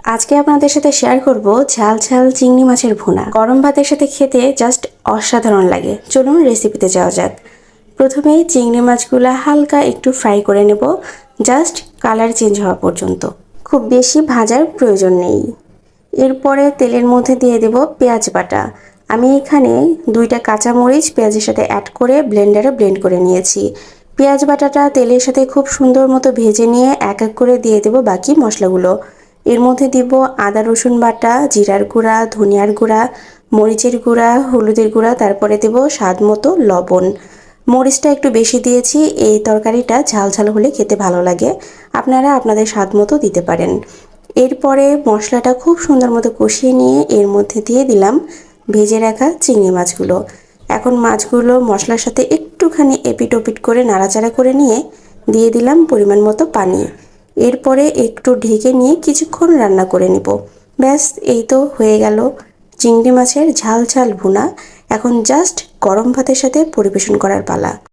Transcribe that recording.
আজকে আপনাদের সাথে শেয়ার করব ঝাল ঝাল চিংড়ি মাছের ভুনা। গরম ভাতের সাথে খেতে জাস্ট অসাধারণ লাগে। চলুন রেসিপিতে যাওয়া যাক। প্রথমেই চিংড়ি মাছগুলো হালকা একটু ফ্রাই করে নেব, জাস্ট কালার চেঞ্জ হওয়া পর্যন্ত। খুব বেশি ভাজার প্রয়োজন নেই। এরপরে তেলের মধ্যে দিয়ে দেব পেঁয়াজ বাটা। আমি এখানে 2টা কাঁচামরিচ পেঁয়াজের সাথে অ্যাড করে ব্লেন্ডারে ব্লেন্ড করে নিয়েছি। পেঁয়াজ বাটাটা তেলের সাথে খুব সুন্দর মতো ভেজে নিয়ে এক এক করে দিয়ে দেব বাকি মশলাগুলো। এর মধ্যে দিব আদা রসুন বাটা, জিরার গুঁড়া, ধনিয়ার গুঁড়া, মরিচের গুঁড়া, হলুদের গুঁড়া, তারপরে দেব স্বাদ মতো লবণ। মরিচটা একটু বেশি দিয়েছি, এই তরকারিটা ঝাল ঝাল হলে খেতে ভালো লাগে। আপনারা আপনাদের স্বাদ মতো দিতে পারেন। এরপরে মশলাটা খুব সুন্দর মতো কষিয়ে নিয়ে এর মধ্যে দিয়ে দিলাম ভেজে রাখা চিংড়ি মাছগুলো। এখন মাছগুলো মশলার সাথে একটুখানি এপিট ওপিট করে নাড়াচাড়া করে নিয়ে দিয়ে দিলাম পরিমাণ মতো পানি। এরপরে একটু ঢেকে নিয়ে কিছুক্ষণ রান্না করে নেব। ব্যাস, এই তো হয়ে গেল চিংড়ি মাছের ঝাল ঝাল ভুনা। এখন জাস্ট গরম ভাতের সাথে পরিবেশন করার পালা।